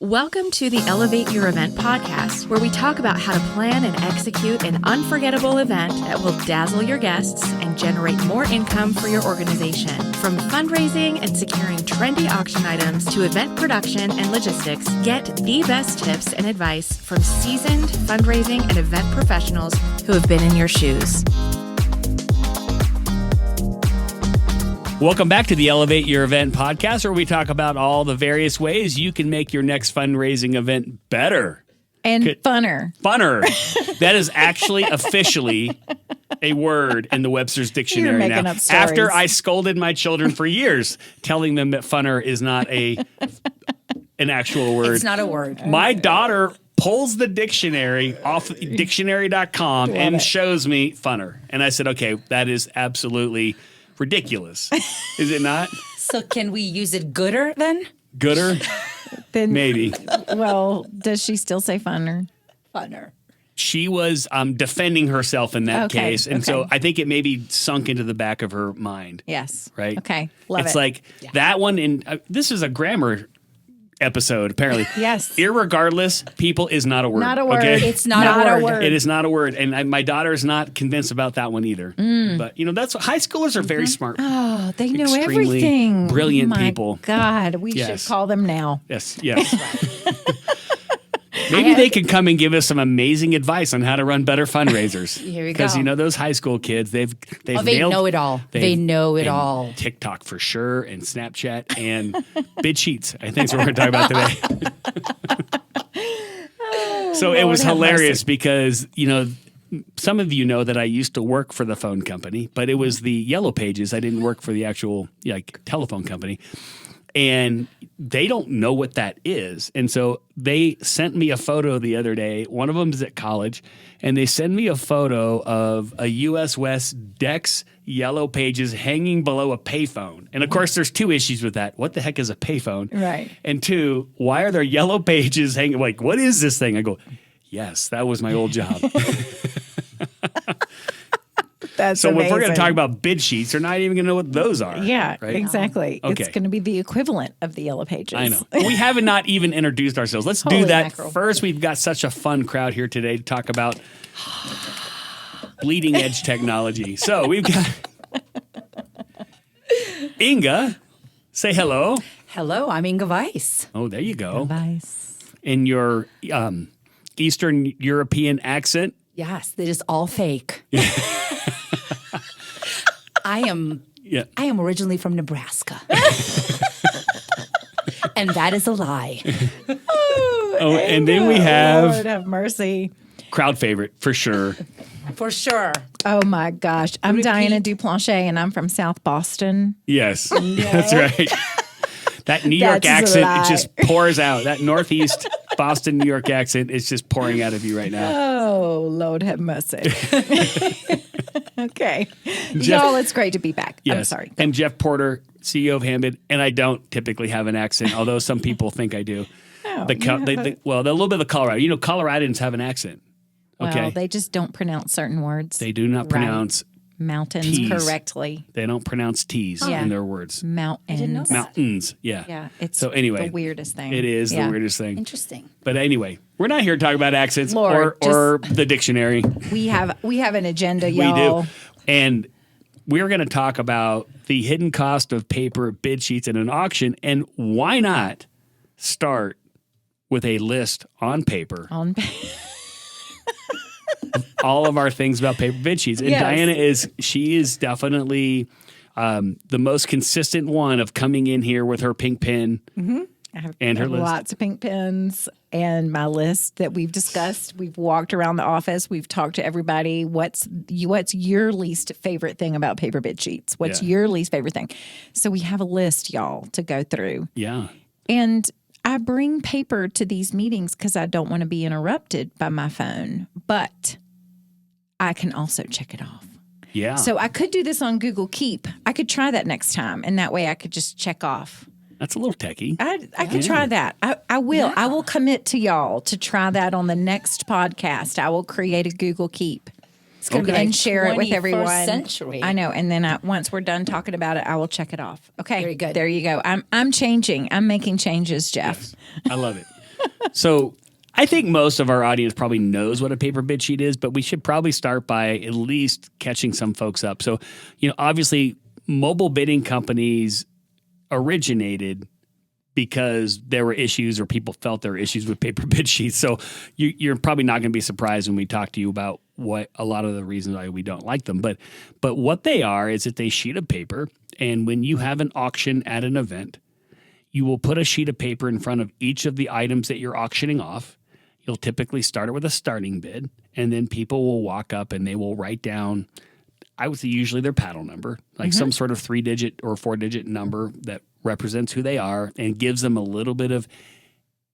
Welcome to the Elevate Your Event podcast, where we talk about how to plan and execute an unforgettable event that will dazzle your guests and generate more income for your organization. From fundraising and securing trendy auction items to event production and logistics, get the best tips and advice from seasoned fundraising and event professionals who have been in your shoes. Welcome back to the Elevate Your Event podcast, where we talk about all the various ways you can make your next fundraising event better. And funner. Funner. That is actually officially a word in the Webster's Dictionary You're making now. up stories. After I scolded my children for years, telling them that funner is not an actual word. It's not a word. My daughter pulls the dictionary off dictionary.com and shows me funner. And I said, okay, that is absolutely ridiculous. Is it not? So can we use it gooder then? Gooder? Then, Maybe. Well, does she still say funner? Funner. She was defending herself in that Okay, case. And so I think it maybe sunk into the back of her mind. Yes. Right? Okay. Love it's it. like that one in this is a grammar episode, apparently. Yes. Irregardless, people is not a word. Not a word. Okay? It's not a word. It is not a word. And my daughter's not convinced about that one either. But, that's what high schoolers are very smart. Oh, they know Extremely everything. brilliant My people. God, we Yes. should call them now. Yes. Maybe they can come and give us some amazing advice on how to run better fundraisers. Here we Because go. those high school kids, they've They nailed, know it all. They know it and all. TikTok for sure, and Snapchat, and bid sheets. I think is what we're going to talk about today. So it was Lord have hilarious mercy. because some of you know that I used to work for the phone company, but it was the Yellow Pages. I didn't work for the actual telephone company. And they don't know what that is. And so they sent me a photo the other day. One of them is at college. And they sent me a photo of a US West Dex Yellow Pages hanging below a payphone. And of course, there's two issues with that. What the heck is a payphone? Right. And two, why are there Yellow Pages hanging? Like, what is this thing? I go, yes, that was my old job. That's So if we're going to amazing. talk about bid sheets, they're not even going to know what those are. Yeah, right? exactly. Okay. It's going to be the equivalent of the Yellow Pages. I know. We have not even introduced ourselves. Let's do Holy that mackerel. first. We've got such a fun crowd here today to talk about bleeding edge technology. So we've got Inga. Say hello. Hello, I'm Inga Weiss. Oh, there you go. Advice. In your Eastern European accent. Yes, it is all fake. I am originally from Nebraska. And that is a lie. Oh, and then we Lord have have mercy. crowd favorite for sure. For sure. Oh my gosh. I'm Diana Duplanche and I'm from South Boston. Yes, that's right. That New York That's a accent, lie. it just pours out. That Northeast Boston, New York accent is just pouring out of you right now. Oh, Lord have mercy. Okay. Y'all, it's great to be back. Yes. I'm sorry. And Jeff Porter, CEO of Handbid, and I don't typically have an accent, although some people think I do. Oh, The a little bit of Colorado. Coloradans have an accent. Okay. Well, they just don't pronounce certain words. They do not pronounce mountains T's. correctly. They don't pronounce T's Yeah. in their words. Mountains. didn't know that. Mountains. Yeah. Yeah, it's so anyway, the weirdest thing. It is Yeah. the weirdest thing. Interesting. But anyway, we're not here to talk about accents Lord, or the dictionary. We have an agenda, We y'all. do. And we're going to talk about the hidden cost of paper bid sheets in an auction, and why not start with a list on paper, On all of our things about paper bid sheets. And Yes. Diana is definitely the most consistent one of coming in here with her pink pen I have, and her list. lots of pink pens and my list that we've discussed. We've walked around the office. We've talked to everybody. What's your least favorite thing about paper bid sheets? What's Yeah. your least favorite thing? So we have a list, y'all, to go through. Yeah. And I bring paper to these meetings because I don't want to be interrupted by my phone, but I can also check it off. Yeah. So I could do this on Google Keep. I could try that next time, and that way I could just check off. That's a little techie. I could try that. I will. Yeah. I will commit to y'all to try that on the next podcast. I will create a Google Keep. It's going to be And like share it with 21st everyone. century. I know. And then once we're done talking about it, I will check it off. Okay. Very good. There you go. I'm changing. I'm making changes, Jeff. I love it. So I think most of our audience probably knows what a paper bid sheet is, but we should probably start by at least catching some folks up. So, obviously mobile bidding companies originated because there were issues or people felt there were issues with paper bid sheets. So you're probably not going to be surprised when we talk to you about what a lot of the reasons why we don't like them. But what they are is it's a sheet of paper. And when you have an auction at an event, you will put a sheet of paper in front of each of the items that you're auctioning off. You'll typically start it with a starting bid, and then people will walk up and they will write down, I would say usually their paddle number, like some sort of 3-digit or 4-digit number that represents who they are and gives them a little bit of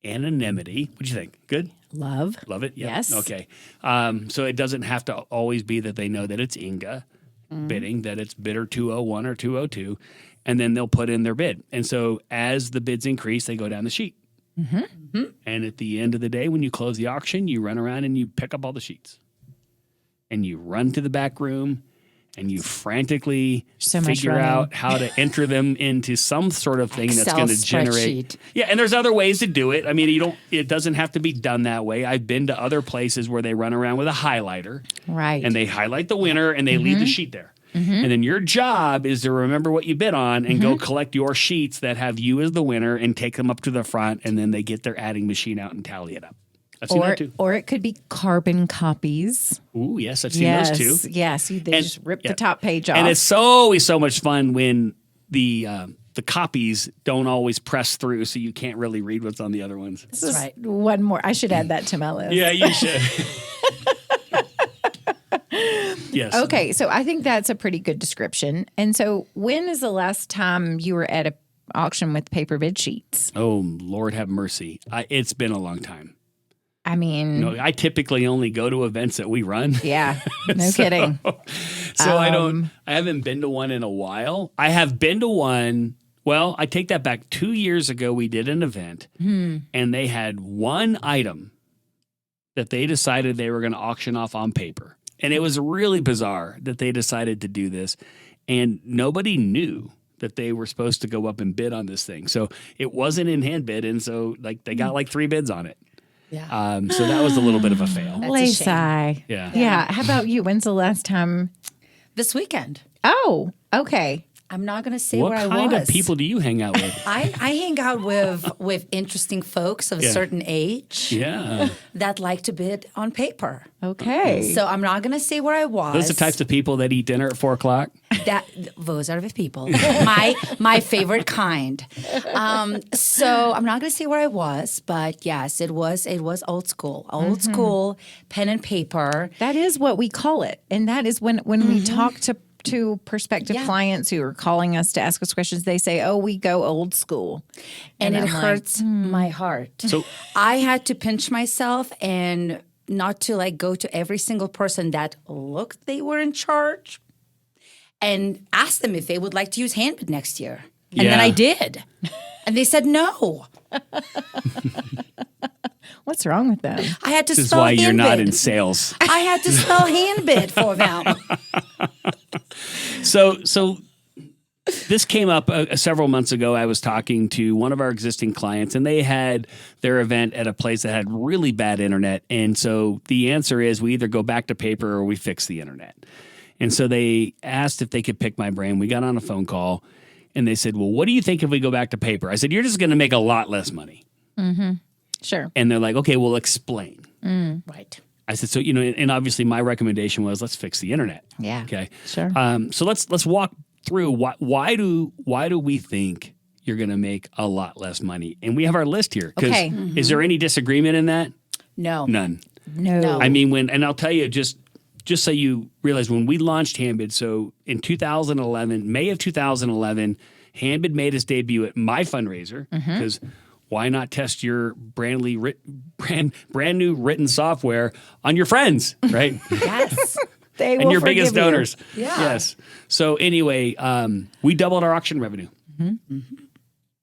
anonymity. What do you think? Good? Love it? Yeah. Yes. Okay. So it doesn't have to always be that they know that it's Inga bidding, that it's bidder 201 or 202, and then they'll put in their bid. And so as the bids increase, they go down the sheet. And at the end of the day, when you close the auction, you run around and you pick up all the sheets. And you run to the back room and you frantically figure out how to enter them into some sort of thing that's going to generate. Yeah, and there's other ways to do it. I mean, it doesn't have to be done that way. I've been to other places where they run around with a highlighter. Right. And they highlight the winner and they leave the sheet there. And then your job is to remember what you bid on and go collect your sheets that have you as the winner and take them up to the front, and then they get their adding machine out and tally it up. I've seen that too. Or it could be carbon copies. Ooh, yes, I've seen those too. Yes, they just rip the top page off. And it's always so much fun when the copies don't always press through, so you can't really read what's on the other ones. That's right. One more. I should add that to my list. Yeah, you should. Yes. Okay, so I think that's a pretty good description. And so when is the last time you were at an auction with paper bid sheets? Oh, Lord have mercy. It's been a long time. I mean, I typically only go to events that we run. Yeah, no kidding. So I haven't been to one in a while. I have been to one. Well, I take that back. 2 years ago, we did an event and they had one item that they decided they were going to auction off on paper. And it was really bizarre that they decided to do this. And nobody knew that they were supposed to go up and bid on this thing. So it wasn't in Handbid. And so they got 3 bids on it. Yeah. So that was a little bit of a fail. Lacey. Yeah. How about you? When's the last time? This weekend. Oh, okay. I'm not going to say what where I was. What kind of people do you hang out with? I hang out with interesting folks of a certain age that like to bid on paper. Okay. So I'm not going to say where I was. Those are the types of people that eat dinner at 4 o'clock? Those are the people. My favorite kind. So I'm not going to say where I was, but yes, it was old school. Old school, pen and paper. That is what we call it. And that is when we talk to prospective clients who are calling us to ask us questions, they say, "Oh, we go old school," and it hurts my heart. So I had to pinch myself and not to go to every single person that looked they were in charge and ask them if they would like to use Handbid next year. And then I did, and they said no. What's wrong with them? I had to this spell is why Handbid. You're not in sales. I had to spell Handbid for them. So this came up several months ago. I was talking to one of our existing clients, and they had their event at a place that had really bad internet. And so the answer is we either go back to paper or we fix the internet. And so they asked if they could pick my brain. We got on a phone call, and they said, "Well, what do you think if we go back to paper?" I said, "You're just going to make a lot less money." Sure. And they're like, "Okay, well, explain." Right. I said, "So, and obviously my recommendation was let's fix the internet." Yeah. Okay. Sure. So let's walk through why do we think you're going to make a lot less money? And we have our list here. Okay. Is there any disagreement in that? No. None. No. I mean, and I'll tell you just so you realize, when we launched Handbid, so in 2011, May of 2011, Handbid made its debut at my fundraiser because why not test your brand new written software on your friends, right? Yes. They will and your biggest forgive you. donors. Yeah. Yes. So anyway, we doubled our auction revenue.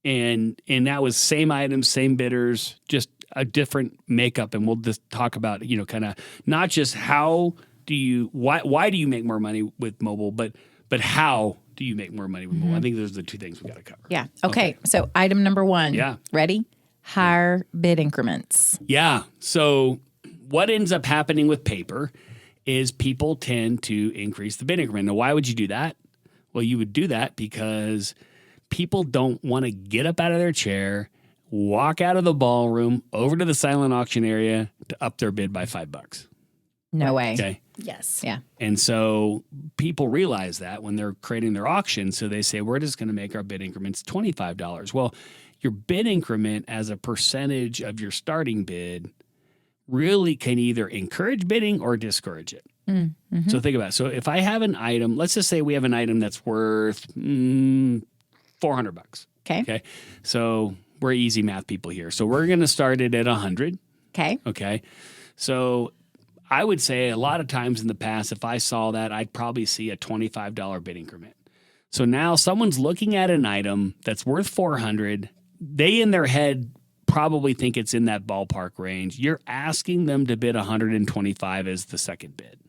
And that was same items, same bidders, just a different makeup. And we'll just talk about, kind of not just why do you make more money with mobile, but how do you make more money with mobile? I think those are the 2 things we got to cover. Yeah. Okay. So item number 1. Yeah. Ready? higher bid increments. Yeah. So what ends up happening with paper is people tend to increase the bid increment. Now, why would you do that? Well, you would do that because people don't want to get up out of their chair, walk out of the ballroom, over to the silent auction area to up their bid by $5. No way. Okay. Yes. Yeah. And so people realize that when they're creating their auction. So they say, we're just going to make our bid increments $25. Well, your bid increment as a percentage of your starting bid really can either encourage bidding or discourage it. Mm-hmm. So think about it. So if I have an item, let's just say we have an item that's worth $400. Okay. So we're easy math people here. So we're going to start it at 100. Okay. So I would say a lot of times in the past, if I saw that, I'd probably see a $25 bid increment. So now someone's looking at an item that's worth 400. They in their head probably think it's in that ballpark range. You're asking them to bid 125 as the second bid.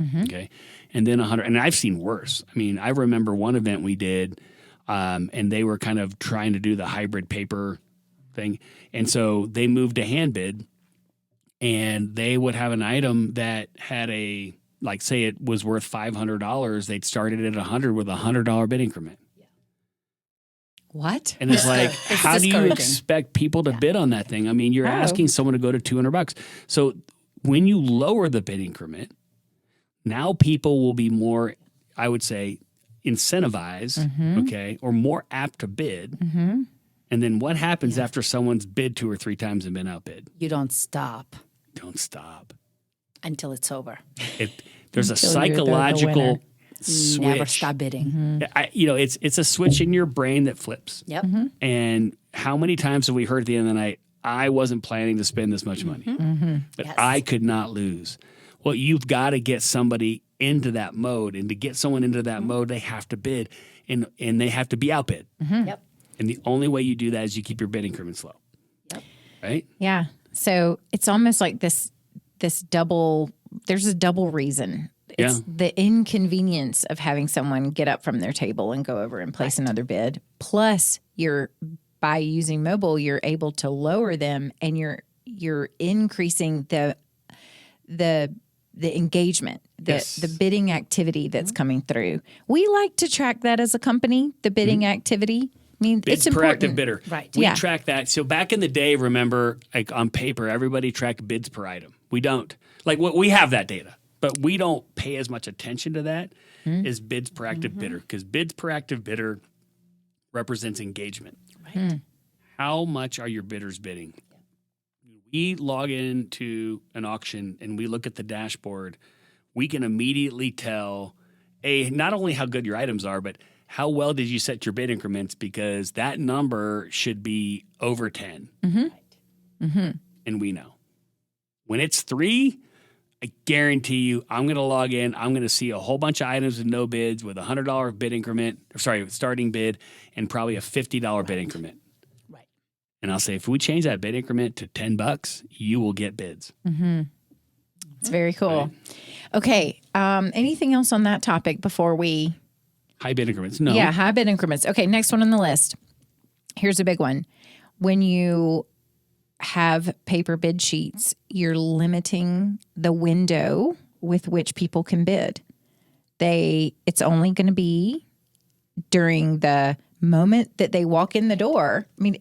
Mm-hmm. Okay. And then 100. And I've seen worse. I mean, I remember one event we did, and they were kind of trying to do the hybrid paper thing. And so they moved to Handbid, and they would have an item that had like say it was worth $500. They'd started at 100 with a $100 bid increment. What? And it's like, how do you expect people to bid on that thing? I mean, you're asking someone to go to $200. So when you lower the bid increment, now people will be more, I would say, incentivized, okay, or more apt to bid. Mm-hmm. And then what happens after someone's bid 2 or 3 times and been outbid? You don't stop. Don't stop. Until it's over. There's a psychological switch. Never stop bidding. Mm-hmm. It's a switch in your brain that flips. Yep. Mm-hmm. And how many times have we heard at the end of the night, I wasn't planning to spend this much money, but I could not lose. Well, you've got to get somebody into that mode. And to get someone into that mode, they have to bid and they have to be outbid. Mm-hmm. Yep. And the only way you do that is you keep your bid increments low. Yep. Right? Yeah. So it's almost like this double, there's a double reason. It's the inconvenience of having someone get up from their table and go over and place another bid. Plus, by using mobile, you're able to lower them, and you're increasing the engagement, the bidding activity that's coming through. We like to track that as a company, the bidding activity. I mean, bids it's per important. active bidder. Right. We track that. So back in the day, remember, like on paper, everybody tracked bids per item. We don't. Like we have that data, but we don't pay as much attention to that as bids per active bidder, because bids per active bidder represents engagement. Right. How much are your bidders bidding? We log into an auction and we look at the dashboard. We can immediately tell, not only how good your items are, but how well did you set your bid increments, because that number should be over 10. Mm-hmm. Mm-hmm. And we know. When it's 3, I guarantee you I'm going to log in. I'm going to see a whole bunch of items with no bids with a $100 bid increment, starting bid, and probably a $50 bid increment. Right. And I'll say, if we change that bid increment to $10, you will get bids. Mm-hmm. It's very cool. Right. Okay. Anything else on that topic before we... High bid increments. No. Yeah, high bid increments. Okay, next one on the list. Here's a big one. When you have paper bid sheets, you're limiting the window with which people can bid. It's only going to be during the moment that they walk in the door. I mean,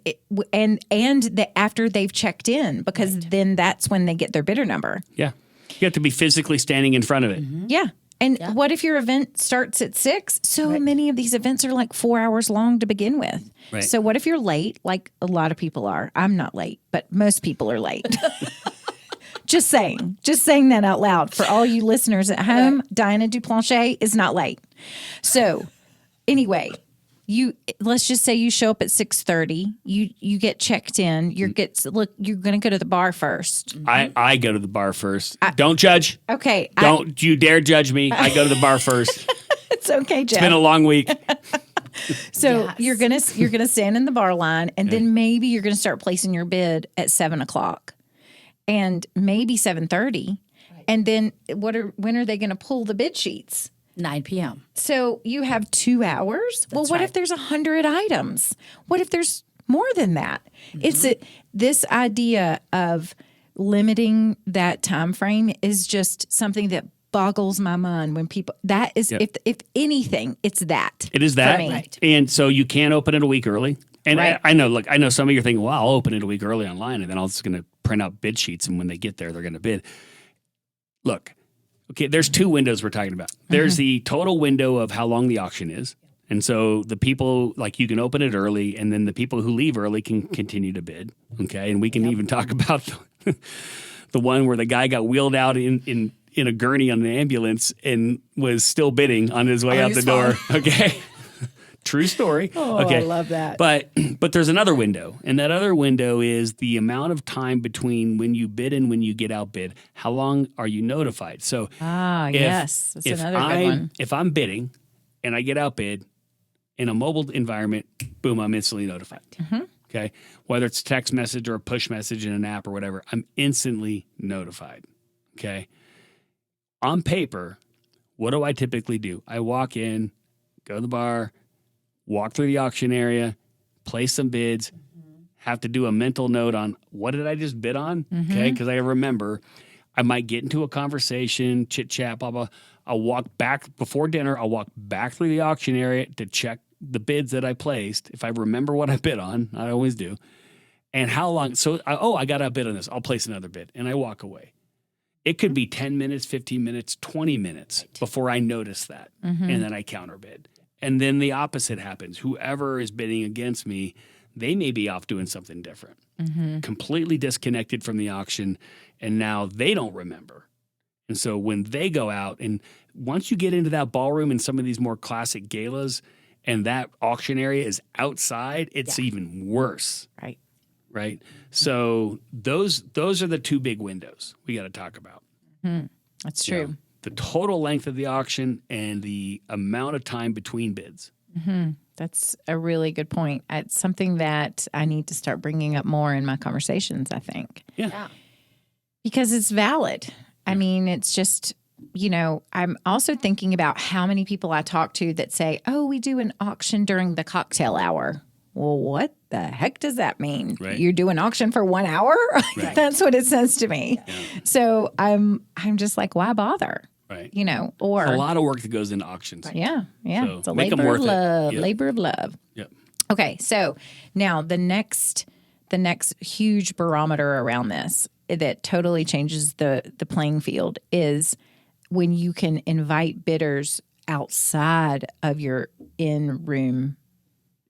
after they've checked in, because then that's when they get their bidder number. Yeah. You have to be physically standing in front of it. Mm-hmm. Yeah. And what if your event starts at 6? So many of these events are like 4 hours long to begin with. Right. So what if you're late, like a lot of people are? I'm not late, but most people are late. Just saying that out loud for all you listeners at home. Diana Duplanche is not late. So anyway, let's just say you show up at 6:30. You get checked in. You're going to go to the bar first. I go to the bar first. Don't judge. Okay. Don't you dare judge me. I go to the bar first. It's okay, Jeff. It's been a long week. So you're gonna stand in the bar line, and then maybe you're gonna start placing your bid at 7:00, and maybe 7:30, and then when are they gonna pull the bid sheets? 9 p.m. So you have 2 hours. What if there's 100 items? What if there's more than that. It's this idea of limiting that time frame is just something that boggles my mind when people, that is, if anything, it's that. It is that. Right. And so you can't open it a week early. And Right. I know some of you are thinking, well, I'll open it a week early online and then I'm just going to print out bid sheets. And when they get there, they're going to bid. Look, okay, there's two windows we're talking about. There's the total window of how long the auction is. And so the people, like, you can open it early, and then the people who leave early can continue to bid. Okay. And we can even talk about the one where the guy got wheeled out in a gurney on an ambulance and was still bidding on his way out the door. Okay. True story. Okay. I love that. But there's another window, and that other window is the amount of time between when you bid and when you get outbid. How long are you notified? So yes. That's another good one. If I'm bidding and I get outbid in a mobile environment, boom, I'm instantly notified. Okay. Whether it's a text message or a push message in an app or whatever, I'm instantly notified. Okay. On paper, what do I typically do? I walk in, go to the bar, walk through the auction area, place some bids, have to do a mental note on what did I just bid on? Okay, because I remember I might get into a conversation, chit chat, blah, blah. I'll walk back before dinner. I'll walk back through the auction area to check the bids that I placed. If I remember what I bid on, I always do. And how long? So, I got outbid on this. I'll place another bid. And I walk away. It could be 10 minutes, 15 minutes, 20 minutes before I notice that. And then I counterbid. And then the opposite happens. Whoever is bidding against me, they may be off doing something different, completely disconnected from the auction, and now they don't remember. And so when they go out, and once you get into that ballroom in some of these more classic galas, and that auction area is outside, it's even worse. Right. So those are the two big windows we got to talk about. That's true. You know, the total length of the auction and the amount of time between bids. That's a really good point. It's something that I need to start bringing up more in my conversations, I think. Yeah. Because it's valid. I mean, it's just, I'm also thinking about how many people I talk to that say, oh, we do an auction during the cocktail hour. Well, what the heck does that mean? Right. You do an auction for 1 hour? Right. That's what it says to me. Yeah. So I'm just like, why bother? Right. Or There's a lot of work that goes into auctions. Yeah. So it's a make 'em labor of worth it. love. Yep. Labor of love. Yep. Okay, so now the next huge barometer around this that totally changes the playing field is when you can invite bidders outside of your in-room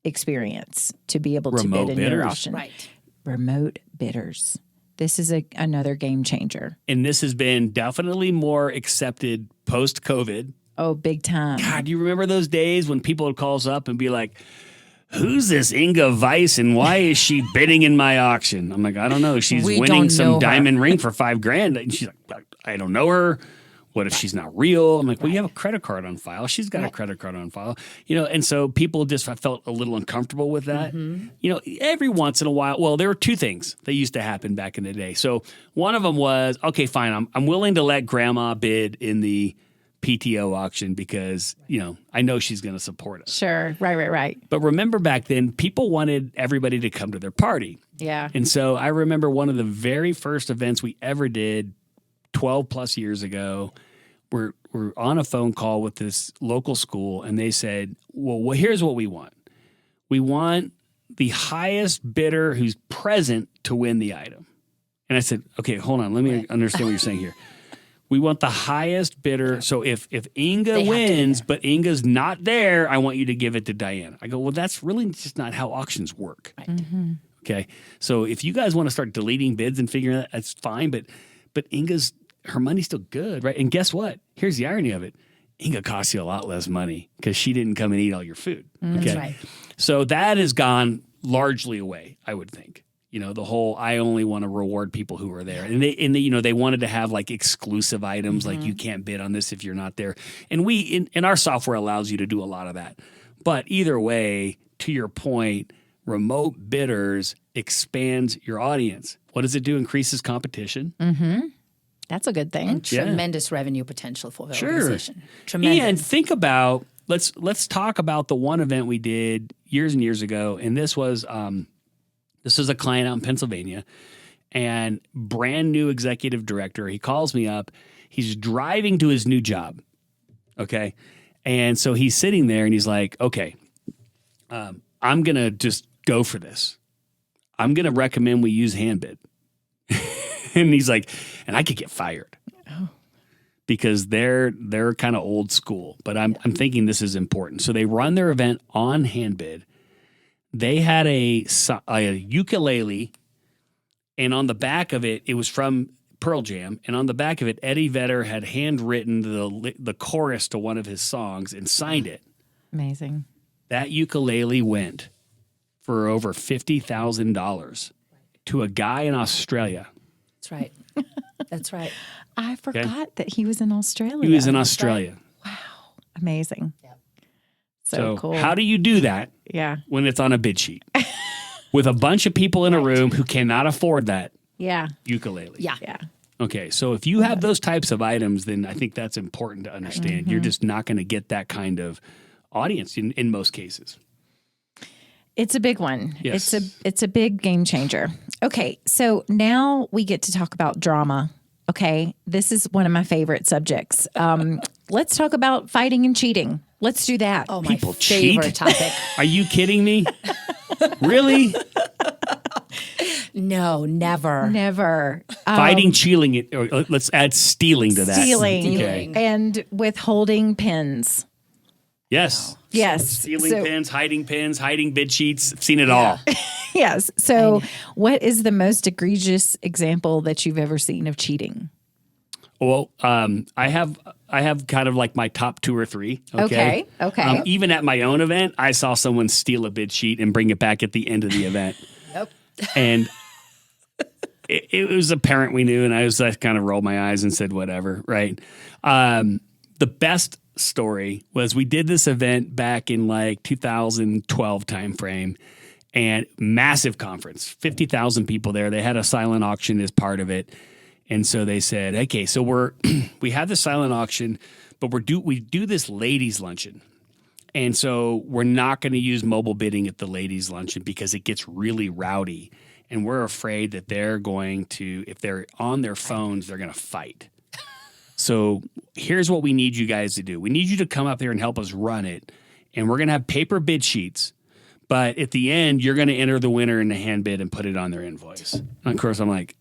experience to be able to Remote bid in your bidders. auction. Right. Remote bidders. This is another game changer. And this has been definitely more accepted post-COVID. Oh, big time. God, do you remember those days when people would call us up and be like, who's this Inga Weiss and why is she bidding in my auction? I'm like, I don't know. She's We winning don't know some her. diamond ring for $5,000. And she's like, I don't know her. What if she's not real? I'm like, well, you have a credit card on file. She's got a credit card on file. And so people just felt a little uncomfortable with that. Every once in a while, well, there were two things that used to happen back in the day. So one of them was, okay, fine, I'm willing to let grandma bid in the PTO auction because, I know she's going to support us. Sure. Right. But remember back then, people wanted everybody to come to their party. Yeah. And so I remember one of the very first events we ever did 12 plus years ago, we're on a phone call with this local school and they said, well, here's what we want. We want the highest bidder who's present to win the item. And I said, okay, hold on. Let me understand what you're saying here. We want the highest bidder. So if Inga wins, but Inga's not there, I want you to give it to Diana. I go, well, that's really just not how auctions work. Right. Okay. So if you guys want to start deleting bids and figuring that, that's fine. But her money's still good, right? And guess what? Here's the irony of it. Inga costs you a lot less money because she didn't come and eat all your food. Okay. That's right. So that has gone largely away, I would think. The whole I only want to reward people who are there. And they wanted to have like exclusive items, like you can't bid on this if you're not there. And and our software allows you to do a lot of that. But either way, to your point, remote bidders expands your audience. What does it do? Increases competition. That's a good thing. And tremendous revenue potential for the Sure. organization. Tremendous. And think about let's talk about the one event we did years and years ago, and this was This is a client out in Pennsylvania and brand new executive director. He calls me up. He's driving to his new job. Okay. And so he's sitting there and he's like, okay, I'm going to just go for this. I'm going to recommend we use Handbid. And he's like, and I could get fired because they're kind of old school, but I'm thinking this is important. So they run their event on Handbid. They had a ukulele, and on the back of it, it was from Pearl Jam, and on the back of it, Eddie Vedder had handwritten the chorus to one of his songs and signed it. Amazing. That ukulele went for over $50,000 to a guy in Australia. That's right. That's right. I forgot that he was in Australia. He was in Australia. Wow. Amazing. Yep. So cool. How do you do that when it's on a bid sheet? With a bunch of people in a room who cannot afford that ukulele. Yeah. Yeah. Okay, so if you have those types of items, then I think that's important to understand. You're just not going to get that kind of audience in most cases. It's a big one. Yes. It's a big game changer. Okay, so now we get to talk about drama. Okay, this is one of my favorite subjects. Let's talk about fighting and cheating. Let's do that. Oh, my People favorite cheat? topic. Are you kidding me? Really? No, never. Never. Fighting, cheating, or let's add stealing to that. Stealing. Okay. And withholding pins. Yes. Yes. Stealing pins, hiding bid sheets. I've seen it all. Yes. So what is the most egregious example that you've ever seen of cheating? Well, I have kind of like my top 2 or 3. Okay. Okay. Even at my own event, I saw someone steal a bid sheet and bring it back at the end of the event. Yep. And it was apparent we knew, and I kind of rolled my eyes and said, whatever, right? The best story was we did this event back in like 2012 timeframe, and massive conference, 50,000 people there. They had a silent auction as part of it. And so they said, okay, so we have the silent auction, but we do this ladies luncheon. And so we're not going to use mobile bidding at the ladies luncheon because it gets really rowdy. And we're afraid that they're going to, if they're on their phones, they're going to fight. So here's what we need you guys to do. We need you to come up there and help us run it. And we're going to have paper bid sheets. But at the end, you're going to enter the winner in the hand bid and put it on their invoice. And of course, I'm like,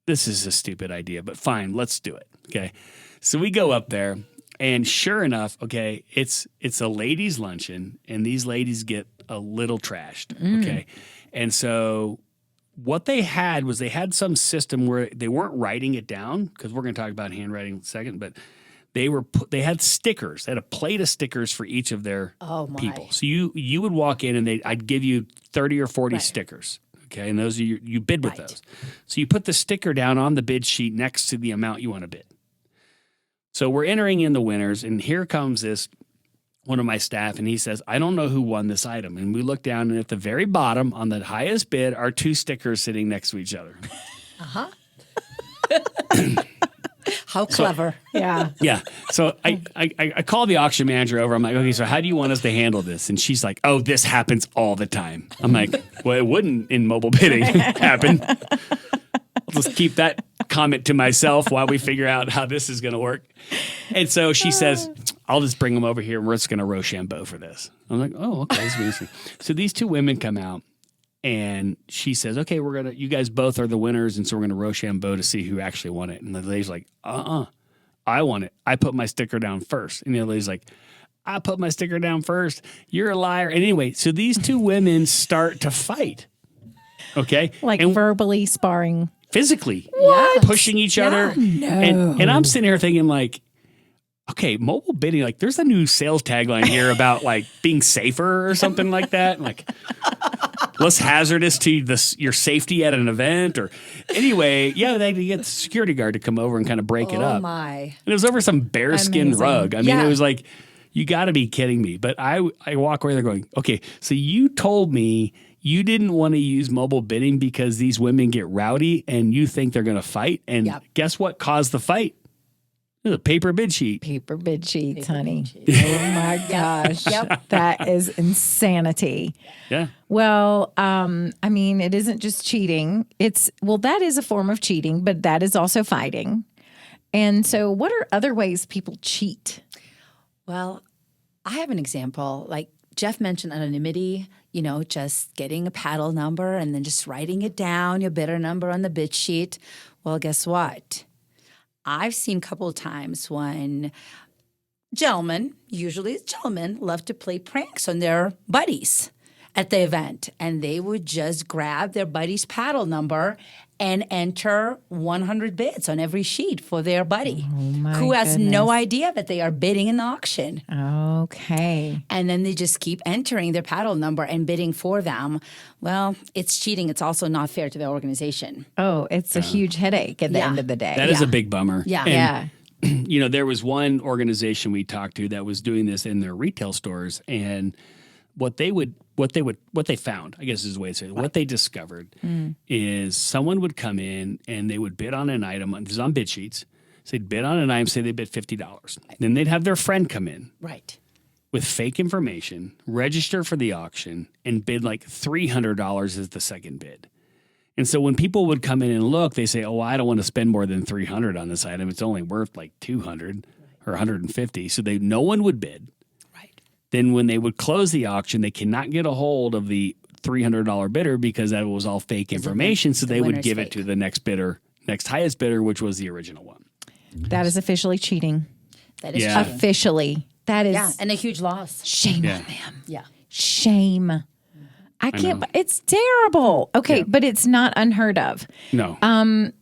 this is a stupid idea, but fine, let's do it. Okay. So we go up there, and sure enough, okay, it's a ladies' luncheon, and these ladies get a little trashed. Okay. And so what they had was they had some system where they weren't writing it down, because we're going to talk about handwriting in a second, but they had stickers. They had a plate of stickers for each of their people. So you would walk in, and I'd give you 30 or 40 stickers. Okay, and those are you bid with those. So you put the sticker down on the bid sheet next to the amount you want to bid. So we're entering in the winners, and here comes one of my staff, and he says, I don't know who won this item. And we look down, and at the very bottom on the highest bid are 2 stickers sitting next to each other. How clever. Yeah. Yeah. So I call the auction manager over. I'm like, okay, so how do you want us to handle this? And she's like, oh, this happens all the time. I'm like, well, it wouldn't in mobile bidding happen. I'll just keep that comment to myself while we figure out how this is going to work. And so she says, I'll just bring them over here, and we're just going to Rochambeau for this. I'm like, oh, okay. This is interesting. So these 2 women come out, and she says, okay, you guys both are the winners, and so we're going to Rochambeau to see who actually won it. And the lady's like, I won it. I put my sticker down first. And the other lady's like, I put my sticker down first. You're a liar. And anyway, so these 2 women start to fight. Okay? Like verbally sparring. Physically. What? Pushing each other. No. And I'm sitting here thinking like, okay, mobile bidding, like there's a new sales tagline here about like being safer or something like that. Like less hazardous to your safety at an event, or anyway, they get the security guard to come over and kind of break it up. Oh my. And it was over some bearskin rug. I mean, it was like, you got to be kidding me. But I walk away there going, okay, so you told me you didn't want to use mobile bidding because these women get rowdy and you think they're going to fight. And guess what caused the fight? It's a paper bid sheet. Paper bid sheets, honey. Oh my gosh. That is insanity. Yeah. Well, I mean, it isn't just cheating. That is a form of cheating, but that is also fighting. And so what are other ways people cheat? Well, I have an example. Like Jeff mentioned anonymity, just getting a paddle number and then just writing it down, your bidder number on the bid sheet. Well, guess what? I've seen a couple of times when gentlemen, love to play pranks on their buddies at the event. And they would just grab their buddy's paddle number and enter 100 bids on every sheet for their buddy who has no idea that they are bidding in the auction. Okay. And then they just keep entering their paddle number and bidding for them. Well, it's cheating. It's also not fair to the organization. Oh, it's a huge headache at the end of the day. That is a big bummer. Yeah. And, there was one organization we talked to that was doing this in their retail stores, and what they found, I guess is the way to say it, what they discovered is someone would come in and they would bid on an item. This is on bid sheets. So they'd bid on an item, say they bid $50. Then they'd have their friend come in. Right. With fake information, register for the auction, and bid like $300 as the second bid. And so when people would come in and look, they say, "Oh, I don't want to spend more than $300 on this item. It's only worth like $200 or $150." So no one would bid. Right. Then when they would close the auction, they cannot get a hold of the $300 bidder because that was all fake information. So they would give it to the next highest bidder, which was the original one. That is officially cheating. That is cheating. Officially. That is and a huge loss. Shame on them. Yeah. Shame. I can't. It's terrible. Okay, but it's not unheard of. No. And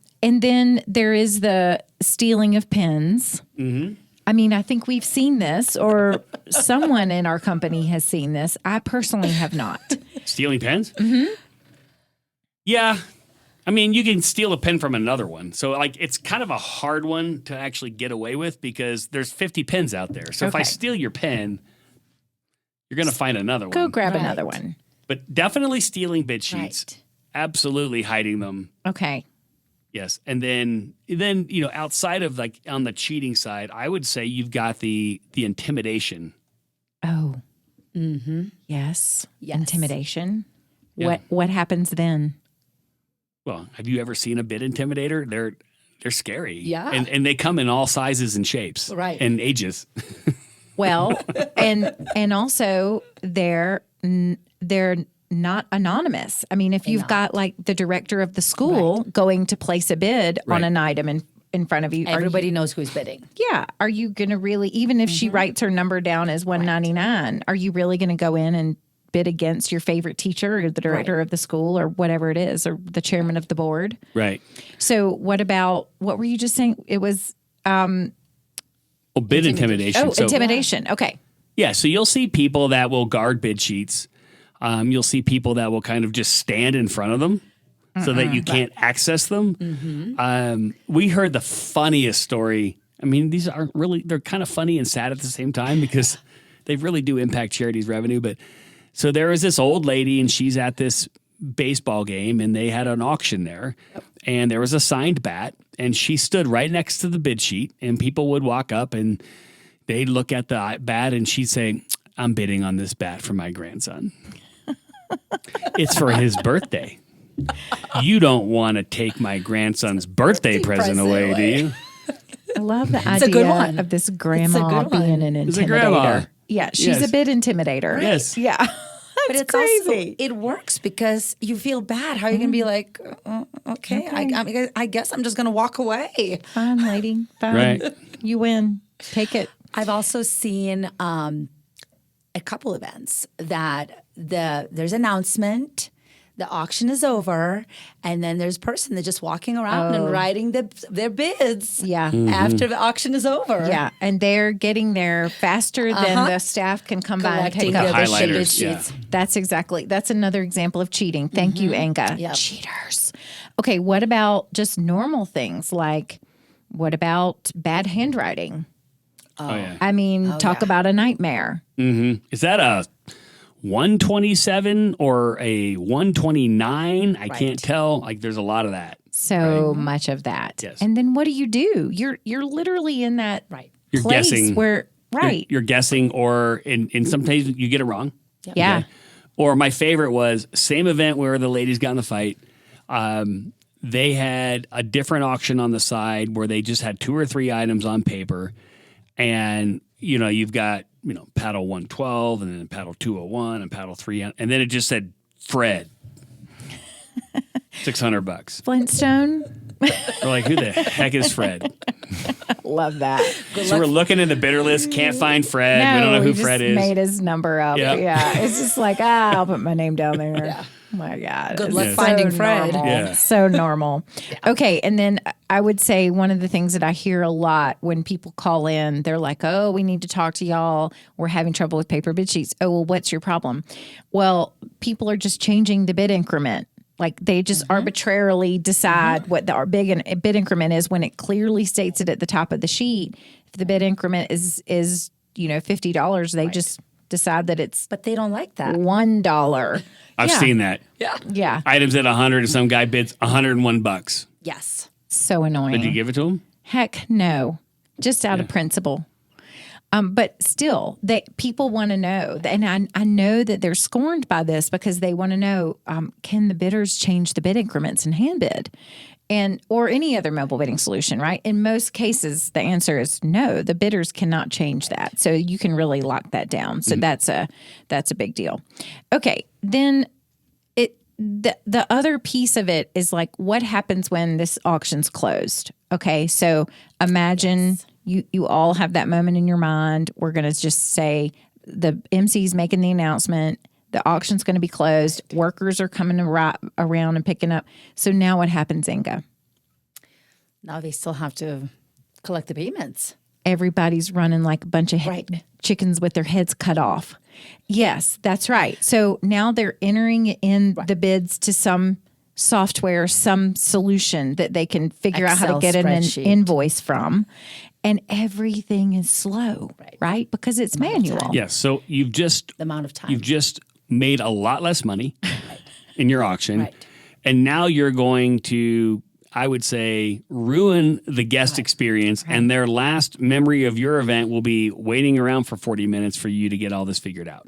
then there is the stealing of pens. Mm-hmm. I mean, I think we've seen this, or someone in our company has seen this. I personally have not. Stealing pens? Mm-hmm. Yeah. I mean, you can steal a pen from another one. So, it's kind of a hard one to actually get away with because there's 50 pens out there. So if I steal your pen, you're going to find another one. Go grab another one. But definitely stealing bid sheets. Right. Absolutely hiding them. Okay. Yes. And then outside of on the cheating side, I would say you've got the intimidation. Oh. Mm-hmm. Yes. Intimidation. Yeah. What happens then? Well, have you ever seen a bid intimidator? They're scary. Yeah. And they come in all sizes and shapes. Right. And ages. Well, and also they're not anonymous. I mean, if you've got like the director of the school going to place a bid on an item in front of you, everybody knows who's bidding. Yeah. Are you going to really, even if she writes her number down as $199, are you really going to go in and bid against your favorite teacher or the director of the school or whatever it is, or the chairman of the board? Right. So what were you just saying? It was bid intimidation. Oh, intimidation. Okay. Yeah, so you'll see people that will guard bid sheets. You'll see people that will kind of just stand in front of them so that you can't access them. Mm-hmm. We heard the funniest story. I mean, these aren't really, they're kind of funny and sad at the same time because they really do impact charities' revenue. But so there was this old lady and she's at this baseball game and they had an auction there and there was a signed bat and she stood right next to the bid sheet and people would walk up and they'd look at the bat and she'd say, "I'm bidding on this bat for my grandson. It's for his birthday. You don't want to take my grandson's birthday present away, do you?" I love the idea of this grandma being an intimidator. Yeah, she's a bid intimidator. Yes. Yeah. But it's crazy. Also, it works because you feel bad. How are you going to be like, okay. I guess I'm just going to walk away. Fine, lady. Fine. Right. You win. Take it. I've also seen a couple events that there's announcement, the auction is over, and then there's a person that's just walking around and writing their bids after the auction is over. Yeah, and they're getting there faster than the staff can come by and take up the highlighters. sheets. That's another example of cheating. Thank you, Anga. Yep. Cheaters. Okay, what about just normal things like what about bad handwriting? Oh, yeah. I mean, talk about a nightmare. Mm-hmm. Is that a 127 or a 129? I can't tell. Like, there's a lot of that. So much of that. Yes. And then what do? You're literally in that You're place guessing where You're guessing, or in some cases you get it wrong. Yeah. Or my favorite was same event where the ladies got in the fight. They had a different auction on the side where they just had 2 or 3 items on paper, and you've got paddle 112 and then paddle 201 and paddle 3, and then it just said Fred. $600. Flintstone. We're like, who the heck is Fred? Love that. So we're looking in the bidder list, can't find Fred. We don't know who Fred is. Made his number up. Yep. Yeah. It's just like, I'll put my name down there. Yeah. Oh my God. Good luck finding Fred. Normal. Yeah. So normal. Okay. And then I would say one of the things that I hear a lot when people call in, they're like, oh, we need to talk to y'all. We're having trouble with paper bid sheets. Oh, well, what's your problem? Well, people are just changing the bid increment. Like they just arbitrarily decide what the bid increment is when it clearly states it at the top of the sheet. If the bid increment is $50, they just decide that it's But they don't like that. $1. I've seen that. Yeah. Items at 100 and some guy bids $101. Yes. So annoying. Did you give it to him? Heck no. Just out of principle. But still, people want to know, and I know that they're scorned by this because they want to know, can the bidders change the bid increments in Handbid or any other mobile bidding solution, right? In most cases, the answer is no, the bidders cannot change that. So you can really lock that down. So that's a big deal. Okay, then the other piece of it is like, what happens when this auction's closed? Okay, so imagine you all have that moment in your mind. We're going to just say the MC's making the announcement. The auction's going to be closed. Workers are coming around and picking up. So now what happens, Inga? Now they still have to collect the payments. Everybody's running like a bunch of chickens with their heads cut off. Yes, that's right. So now they're entering in the bids to some software, some solution that they can figure out how to get an invoice from. And everything is slow, right? Because it's manual. Yes. So you've just The amount of time. You've just made a lot less money in your auction, and now you're going to, I would say, ruin the guest experience, and their last memory of your event will be waiting around for 40 minutes for you to get all this figured out.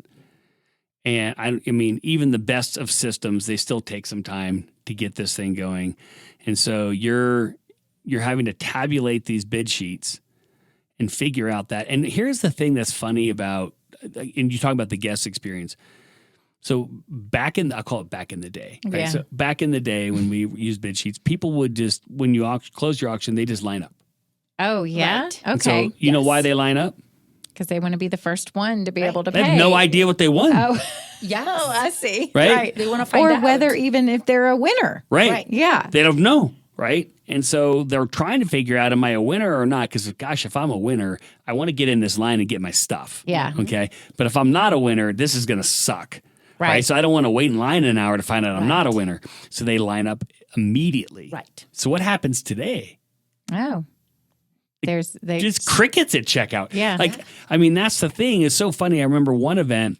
And I mean, even the best of systems, they still take some time to get this thing going, and so you're having to tabulate these bid sheets and figure out that. And here's the thing that's funny about, and you talk about the guest experience. So I'll call it back in the day. Right? Yeah. So back in the day when we used bid sheets, people would just, when you close your auction, they just line up. Oh, yeah? Right. And Okay. so you know why they line up? Because they want to be the first one to be able to They pay. have no idea what they won. Oh, Yes. I see. Right? They want to find Or out. whether even if they're a winner. Right. Yeah. They don't know. Right. And so they're trying to figure out, am I a winner or not? Because, gosh, if I'm a winner, I want to get in this line and get my stuff. Yeah. Okay. But if I'm not a winner, this is going to suck. Right. So I don't want to wait in line an hour to find out I'm not a winner. So they line up immediately. Right. So what happens today? Oh. Just crickets at checkout. Yeah. I mean, that's the thing. It's so funny. I remember one event,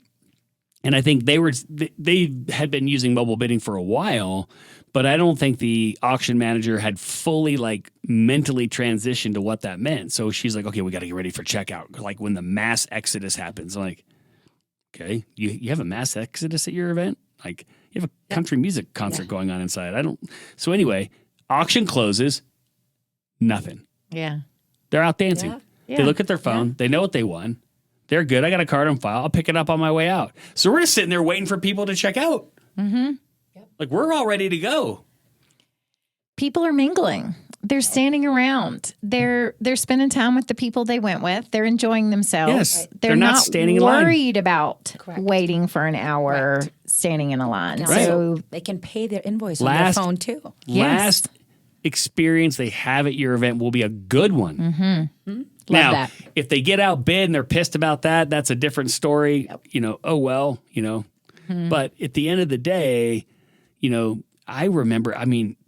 and I think they had been using mobile bidding for a while, but I don't think the auction manager had fully mentally transitioned to what that meant. So she's like, okay, we got to get ready for checkout. Like when the mass exodus happens, I'm like, okay, you have a mass exodus at your event? Like you have a country music concert going on inside. So anyway, auction closes, nothing. Yeah. They're out dancing. Yeah. They look at their phone. They know what they won. They're good. I got a card on file. I'll pick it up on my way out. So we're just sitting there waiting for people to check out. Mm-hmm. Like we're all ready to go. People are mingling. They're standing around. They're spending time with the people they went with. They're enjoying themselves. Yes. They're They're not not standing in line. worried about waiting for an hour standing in a line. Right. So they can pay their invoice on their phone too. Last experience they have at your event will be a good one. Mm-hmm. Now, that. if they get outbid and they're pissed about that, that's a different story. Yep. Oh well, But at the end of the day, I remember,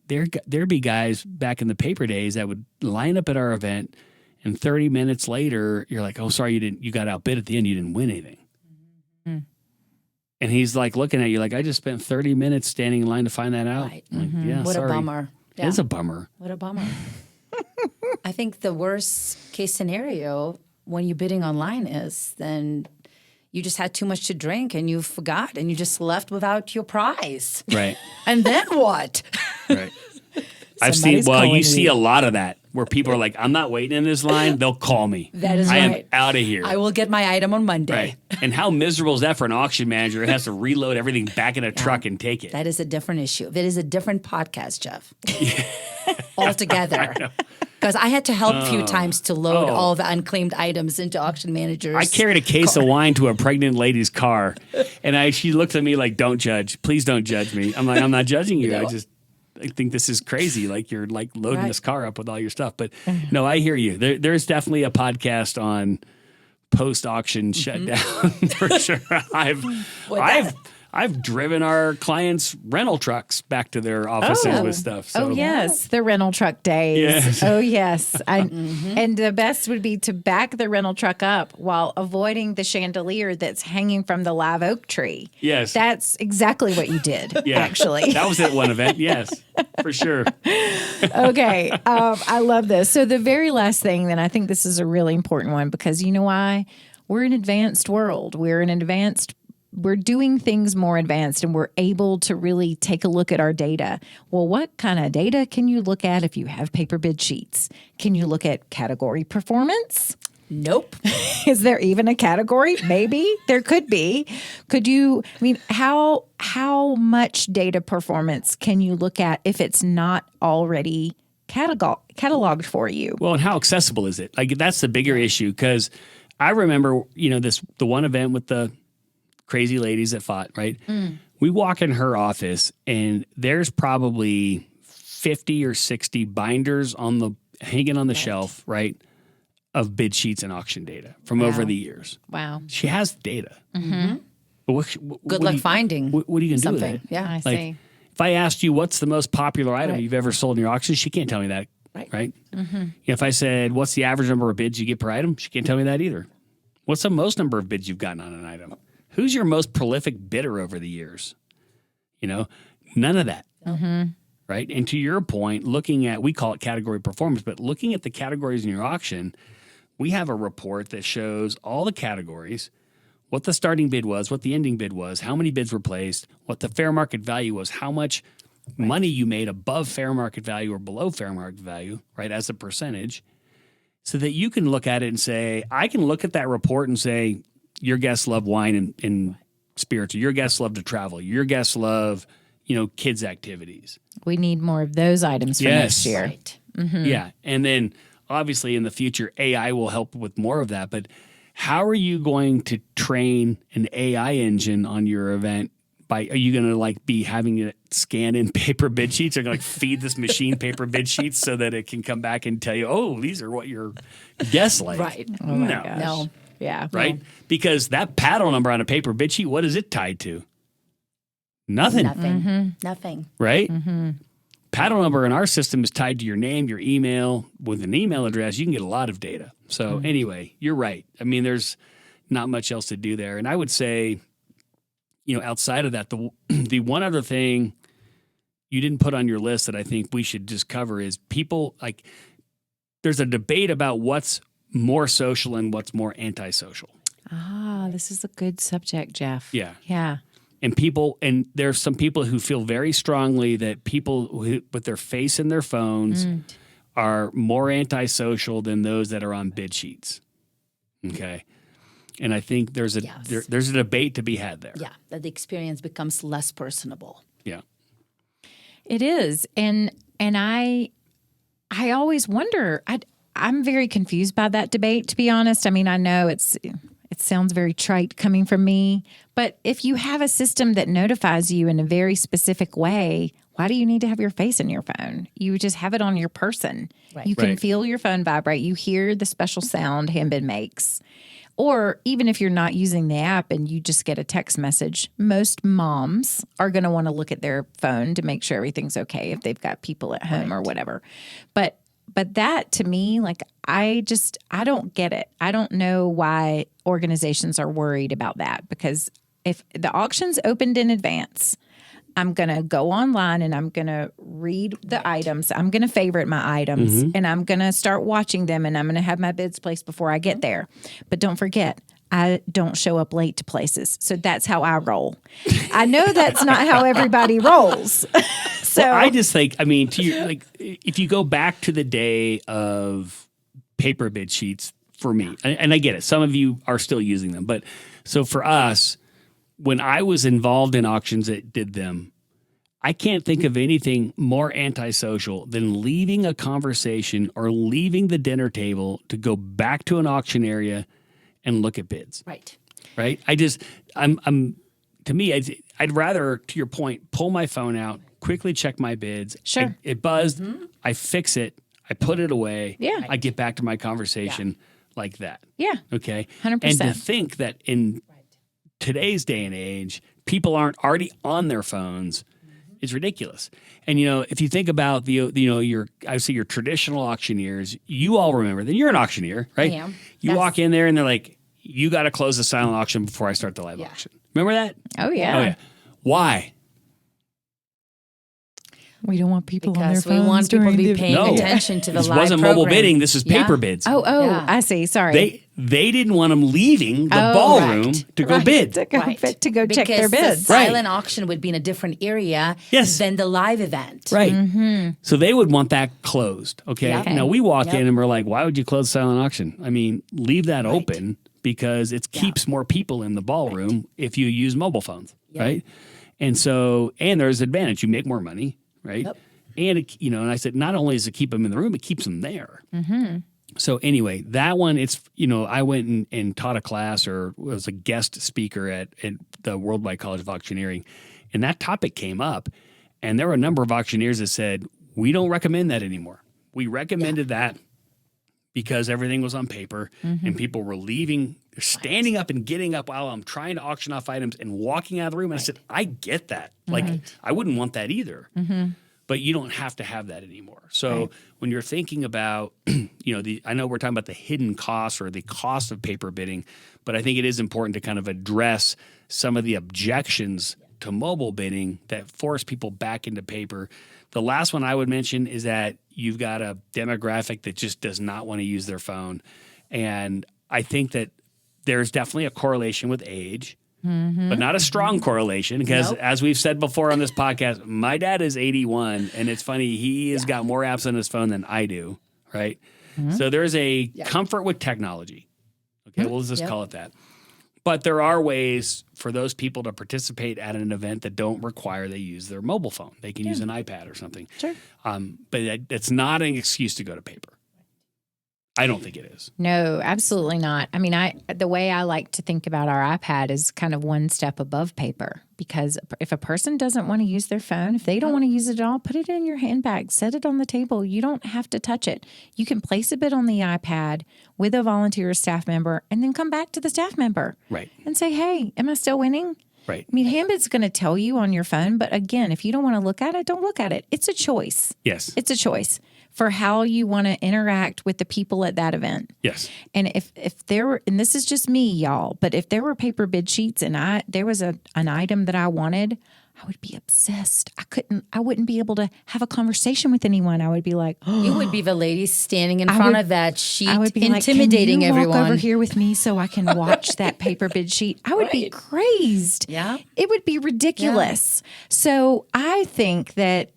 there'd be guys back in the paper days that would line up at our event, and 30 minutes later, you're like, oh, sorry, you got outbid at the end. You didn't win anything. Mm-hmm. And he's like looking at you like, I just spent 30 minutes standing in line to find that out. Right. Like, yeah, What sorry. a bummer. It's a bummer. What a bummer. I think the worst case scenario when you're bidding online is then you just had too much to drink and you forgot and you just left without your prize. Right. And then what? Right. I've seen, you see a lot of that where people are like, I'm not waiting in this line. They'll call me. That is I right. am out of here. I will get my item on Monday. Right. And how miserable is that for an auction manager who has to reload everything back in a truck and take it? That is a different issue. That is a different podcast, Jeff. Altogether. Because I had to help a few times to load all the unclaimed items into auction managers. I carried a case of wine to a pregnant lady's car, and she looked at me like, "Don't judge. Please don't judge me." I'm like, "I'm not judging you. I think this is crazy. Like you're like loading this car up with all your stuff." But no, I hear you. There's definitely a podcast on post-auction shutdown for sure. I've driven our clients' rental trucks back to their offices with stuff. So. Oh, yes. The rental truck days. Yes. Oh, yes. And the best would be to back the rental truck up while avoiding the chandelier that's hanging from the live oak tree. Yes. That's exactly what you did, actually. That was at one event. Yes, for sure. Okay. I love this. So the very last thing, then I think this is a really important one because you know why? We're an advanced world. We're doing things more advanced and we're able to really take a look at our data. Well, what kind of data can you look at if you have paper bid sheets? Can you look at category performance? Nope. Is there even a category? Maybe there could be. How much data performance can you look at if it's not already cataloged for you? Well, and how accessible is it? Like that's the bigger issue because I remember, the one event with the crazy ladies that fought, right? We walk in her office and there's probably 50 or 60 binders hanging on the shelf, right? Of bid sheets and auction data from over the years. Wow. She has data. Mm-hmm. But Good luck finding what are you going to do with it? Yeah, I see. If I asked you what's the most popular item you've ever sold in your auction, she can't tell me that, right? Mm-hmm. If I said, what's the average number of bids you get per item? She can't tell me that either. What's the most number of bids you've gotten on an item? Who's your most prolific bidder over the years? None of that. Mm-hmm. Right? And to your point, looking at, we call it category performance, but looking at the categories in your auction, we have a report that shows all the categories, what the starting bid was, what the ending bid was, how many bids were placed, what the fair market value was, how much money you made above fair market value or below fair market value, right, as a percentage, so that you can look at it and say, I can look at that report and say, your guests love wine and spirits. Your guests love to travel. Your guests love, kids' activities. We need more of those items for next year. Right. Mm-hmm. Yeah. And then obviously in the future, AI will help with more of that. But how are you going to train an AI engine on your event? Are you going to be having it scan in paper bid sheets or feed this machine paper bid sheets so that it can come back and tell you, oh, these are what your guests like? Right. Oh my gosh. No. Yeah. Right? Because that paddle number on a paper bid sheet, what is it tied to? Nothing. Nothing. Right? Mm-hmm. Paddle number in our system is tied to your name, your email. With an email address, you can get a lot of data. So anyway, you're right. I mean, there's not much else to do there. And I would say, outside of that, the one other thing you didn't put on your list that I think we should just cover is people, there's a debate about what's more social and what's more antisocial. This is a good subject, Jeff. Yeah. Yeah. And there's some people who feel very strongly that people with their face in their phones are more antisocial than those that are on bid sheets. Okay. And I think there's a debate to be had there. Yeah, that the experience becomes less personable. Yeah. It is. And I always wonder, I'm very confused by that debate, to be honest. I mean, I know it sounds very trite coming from me, but if you have a system that notifies you in a very specific way, why do you need to have your face in your phone? You just have it on your person. Right. You can feel your phone vibrate. You hear the special sound Handbid makes. Or even if you're not using the app and you just get a text message, most moms are going to want to look at their phone to make sure everything's okay if they've got people at home or whatever. But that to me, I don't get it. I don't know why organizations are worried about that, because if the auction's opened in advance, I'm going to go online and I'm going to read the items. I'm going to favorite my items and I'm going to start watching them and I'm going to have my bids placed before I get there. But don't forget, I don't show up late to places. So that's how I roll. I know that's not how everybody rolls. So well, I just think, I mean, if you go back to the day of paper bid sheets for me, and I get it, some of you are still using them, but so for us, when I was involved in auctions that did them, I can't think of anything more antisocial than leaving a conversation or leaving the dinner table to go back to an auction area and look at bids. Right. Right. To me, I'd rather, to your point, pull my phone out, quickly check my bids. Sure. It buzzed. I fix it. I put it away. Yeah. I get back to my conversation like that. Yeah. Okay. 100%. And to think that in today's day and age, people aren't already on their phones is ridiculous. And if you think about your traditional auctioneers, you all remember that you're an auctioneer, right? I am. You walk in there and they're like, "You got to close the silent auction before I start the live auction." Remember that? Oh yeah. Oh yeah. Why? We don't want people on their Because phones. we want people to be paying No. attention to the This live wasn't program. mobile bidding. This was paper Yeah. bids. Oh, Yeah. I see. Sorry. They didn't want them leaving the Oh, ballroom right. to go bid. to go, Right. to go check their Because bids. the silent auction would be in a different area Yes. than the live event. Right. So they would want that closed. Okay. Yeah. Now we walk Yep. in and we're like, why would you close silent auction? I mean, leave that open because it keeps more people in the ballroom if you use mobile phones. Right. And so, and there's advantage. You make more money. Right. Yep. And, and I said, not only does it keep them in the room, it keeps them there. So anyway, that one, it's, I went and taught a class or was a guest speaker at the Worldwide College of Auctioneering. And that topic came up. And there were a number of auctioneers that said, we don't recommend that anymore. We recommended that because everything was on paper and people were leaving, standing up and getting up while I'm trying to auction off items and walking out of the room. And I said, I get that. Like, I wouldn't want that either. But you don't have to have that anymore. So when you're thinking about, I know we're talking about the hidden costs or the cost of paper bidding, but I think it is important to kind of address some of the objections to mobile bidding that force people back into paper. The last one I would mention is that you've got a demographic that just does not want to use their phone. And I think that there's definitely a correlation with age. But not a strong correlation because, as we've said before on this podcast, my dad is 81, and it's funny, he has got more apps on his phone than I do, right? So there's a comfort with technology. Okay, we'll just call it that. But there are ways for those people to participate at an event that don't require they use their mobile phone. They can use an iPad or something. Sure. But it's not an excuse to go to paper. I don't think it is. No, absolutely not. I mean, the way I like to think about our iPad is kind of one step above paper, because if a person doesn't want to use their phone, if they don't want to use it at all, put it in your handbag, set it on the table. You don't have to touch it. You can place a bid on the iPad with a volunteer or staff member and then come back to the staff member. Right. And say, hey, am I still winning? Right. I mean, Handbid's going to tell you on your phone, but again, if you don't want to look at it, don't look at it. It's a choice. Yes. It's a choice for how you want to interact with the people at that event. Yes. And if there were, and this is just me, y'all, but if there were paper bid sheets and there was an item that I wanted, I would be obsessed. I wouldn't be able to have a conversation with anyone. I would be like, oh, You would be the lady standing in front of that sheet, I would be intimidating like, can you everyone. walk over here with me so I can watch that paper bid sheet? I would be crazed. Yeah. It would be ridiculous. So I think that,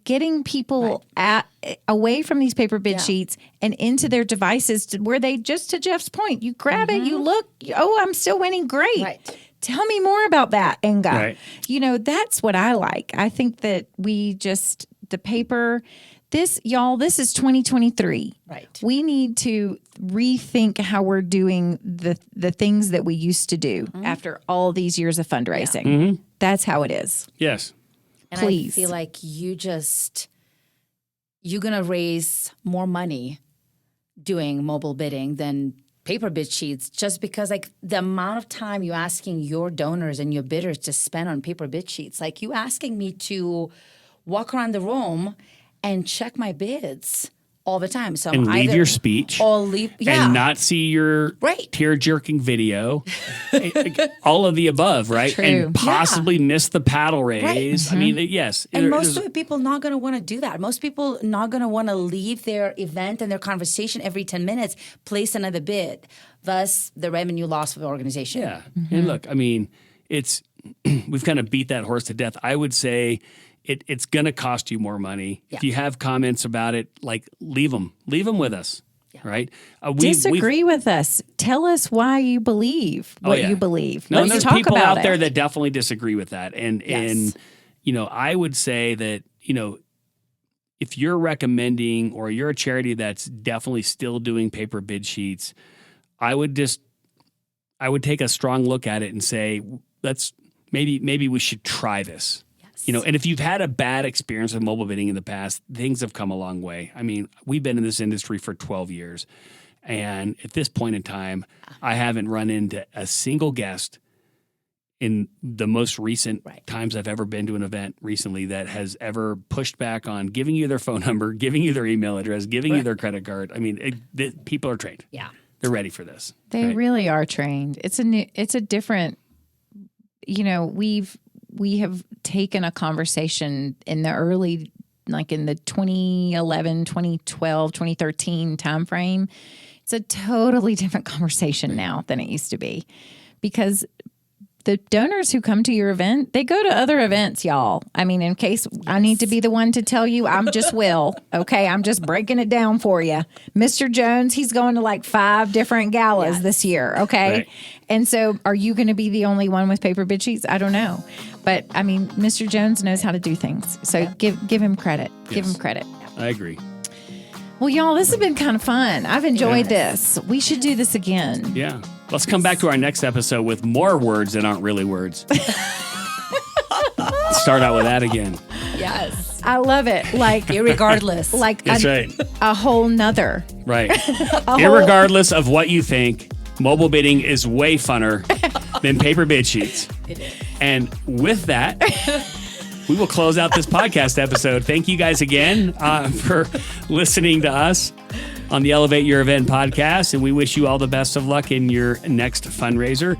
getting people away from these paper bid sheets and into their devices where they, just to Jeff's point, you grab it, you look, oh, I'm still winning. Great. Right. Tell me more about that, Enga. Right. That's what I like. I think that the paper, this is 2023. Right. We need to rethink how we're doing the things that we used to do after all these years of fundraising. That's how it is. Yes. And Please. I feel like you're going to raise more money doing mobile bidding than paper bid sheets, just because like the amount of time you're asking your donors and your bidders to spend on paper bid sheets, like you asking me to walk around the room and check my bids all the time. So and leave your speech. Or leave, and not see your right. tear-jerking video. All of the above, right? True. And possibly miss the paddle raise. Right. I mean, yes. And most of the people not going to want to do that. Most people not going to want to leave their event and their conversation every 10 minutes, place another bid. Thus, the revenue loss for the organization. Yeah. And look, I mean, it's we've kind of beat that horse to death. I would say it's going to cost you more money. Yeah. If you have comments about it, like leave them with us. Yeah. Right? Disagree with us. Tell us why you believe what you believe. No, Let's there's talk people about out there that definitely disagree with that. And I would say that, if you're recommending or you're a charity that's definitely still doing paper bid sheets, I would take a strong look at it and say, maybe we should try this. Yes. And if you've had a bad experience with mobile bidding in the past, things have come a long way. I mean, we've been in this industry for 12 years. And at this point in time, I haven't run into a single guest in the most recent times I've ever been to an event recently that has ever pushed back on giving you their phone number, giving you their email address, giving you their credit card. I mean, people are trained. Yeah. They're ready for this. They really are trained. It's a different, we have taken a conversation in the early, like in the 2011, 2012, 2013 timeframe. It's a totally different conversation now than it used to be, because the donors who come to your event, they go to other events, y'all. I mean, in case I need to be the one to tell you, I'm just Will. Okay, I'm just breaking it down for you. Mr. Jones, he's going to like 5 different galas this year. Okay, right. And so are you going to be the only one with paper bid sheets? I don't know, but I mean, Mr. Jones knows how to do things. So give him credit. Yes. Give him credit. I agree. Well, y'all, this has been kind of fun. I've enjoyed this. We should do this again. Yeah. Let's come back to our next episode with more words that aren't really words. Start out with that again. Yes. I love it. Like, irregardless. Like that's right. A whole nother. Right. Irregardless of what you think, mobile bidding is way funner than paper bid sheets. It is. And with that, we will close out this podcast episode. Thank you guys again for listening to us on the Elevate Your Event podcast, and we wish you all the best of luck in your next fundraiser.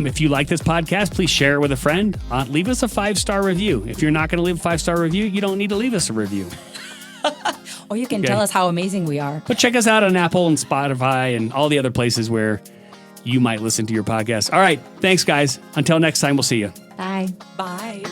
If you like this podcast, please share it with a friend. Leave us a 5-star review. If you're not going to leave a 5-star review, you don't need to leave us a review. Or you can tell us how amazing we are. But check us out on Apple and Spotify and all the other places where you might listen to your podcast. All right. Thanks, guys. Until next time, we'll see you. Bye. Bye.